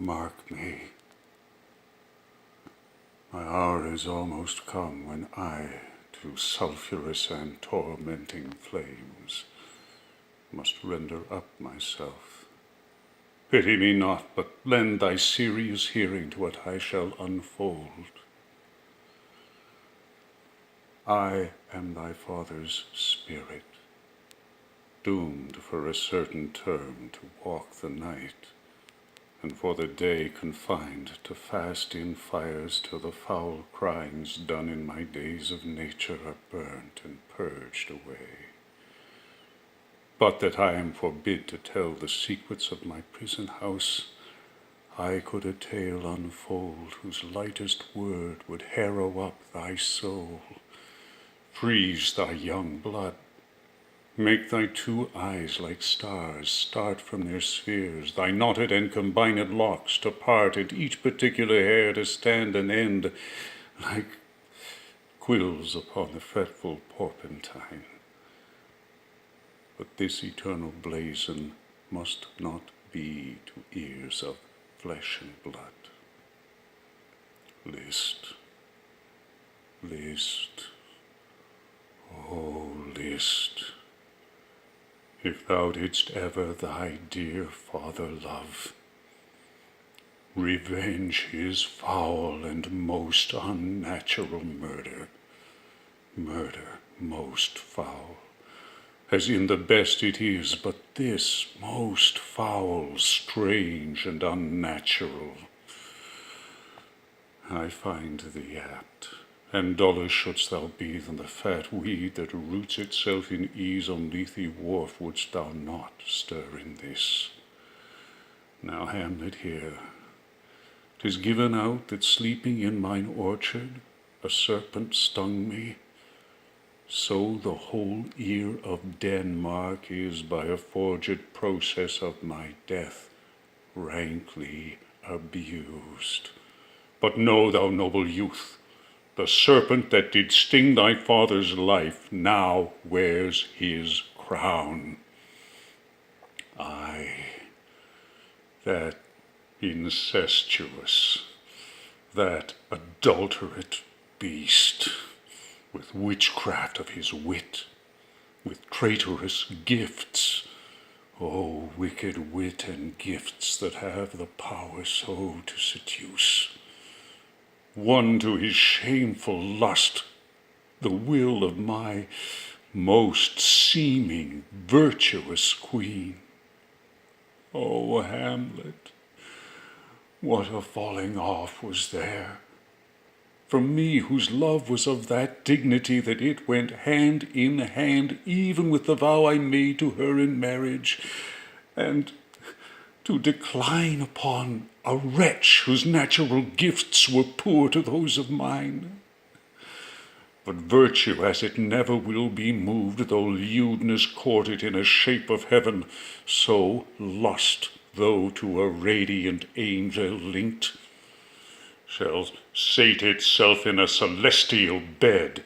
Mark me. My hour is almost come when I, to sulphurous and tormenting flames, must render up myself. Pity me not, but lend thy serious hearing to what I shall unfold. I am thy father's spirit, doomed for a certain term to walk the night, and for the day confined to fast in fires till the foul crimes done in my days of nature are burnt and purged away. But that I am forbid to tell the secrets of my prison house, I could a tale unfold whose lightest word would harrow up thy soul, freeze thy young blood, make thy two eyes like stars start from their spheres, thy knotted and combined locks to part, and each particular hair to stand an end, like quills upon the fretful porpentine. But this eternal blazon must not be to ears of flesh and blood. List, list, oh list, if thou didst ever thy dear father love, revenge his foul and most unnatural murder, murder most foul, as in the best it is, but this most foul, strange, and unnatural. I find thee apt, and duller shouldst thou be than the fat weed that roots itself in ease on Lethe wharf, wouldst thou not stir in this. Now, Hamlet, hear. 'Tis given out that sleeping in mine orchard a serpent stung me. So the whole ear of Denmark is by a forged process of my death rankly abused. But know thou, noble youth, the serpent that did sting thy father's life now wears his crown. Aye, that incestuous, that adulterate beast, with witchcraft of his wit, with traitorous gifts, oh, wicked wit and gifts that have the power so to seduce, won to his shameful lust the will of my most seeming virtuous queen. O Hamlet, what a falling off was there! From me, whose love was of that dignity that it went hand in hand even with the vow I made to her in marriage, and to decline upon a wretch whose natural gifts were poor to those of mine. But virtue, as it never will be moved, though lewdness court it in a shape of heaven, so lust, though to a radiant angel linked, shall sate itself in a celestial bed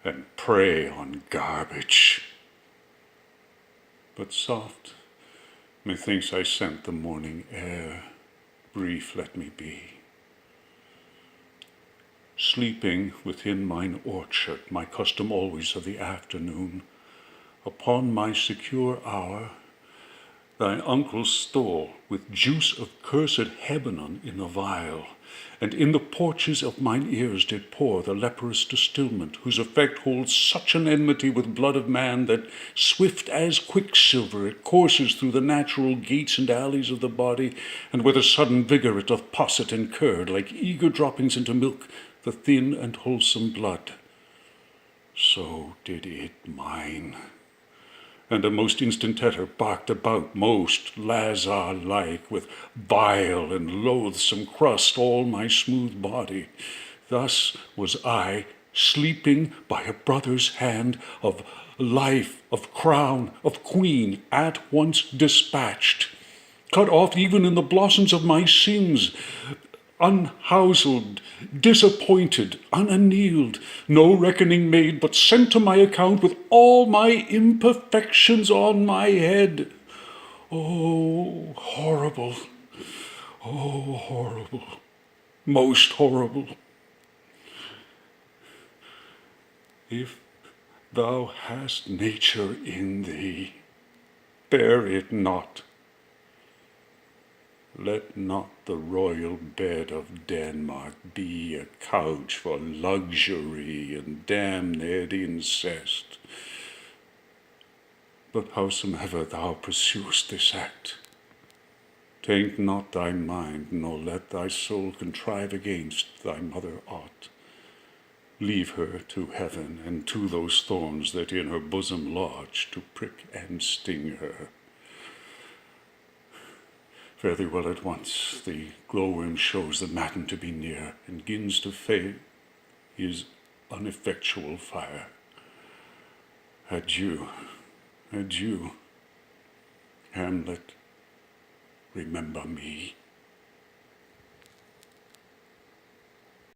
and prey on garbage. But soft, methinks I scent the morning air, brief let me be. Sleeping within mine orchard, my custom always of the afternoon, upon my secure hour, thy uncle stole with juice of cursed Hebanon in the vial, and in the porches of mine ears did pour the leprous distilment, whose effect holds such an enmity with blood of man that, swift as quicksilver, it courses through the natural gates and alleys of the body, and with a sudden vigor it doth posset and curd, like eager droppings into milk, the thin and wholesome blood. So did it mine. And a most instant tetter barked about, most lazar-like, with vile and loathsome crust all my smooth body. Thus was I, sleeping by a brother's hand, of life, of crown, of queen, at once dispatched, cut off even in the blossoms of my sins, unhouselled, disappointed, unannealed, no reckoning made, but sent to my account with all my imperfections on my head. Oh, horrible, Oh, horrible, most horrible. If thou hast nature in thee, bear it not. Let not the royal bed of Denmark be a couch for luxury and damned incest. But howsomever thou pursuest this act, taint not thy mind, nor let thy soul contrive against thy mother aught. Leave her to heaven, and to those thorns that in her bosom lodge, to prick and sting her. Fare thee well at once. The glowworm shows the matin to be near, and gins to fade his uneffectual fire. Adieu, adieu, Hamlet, remember me.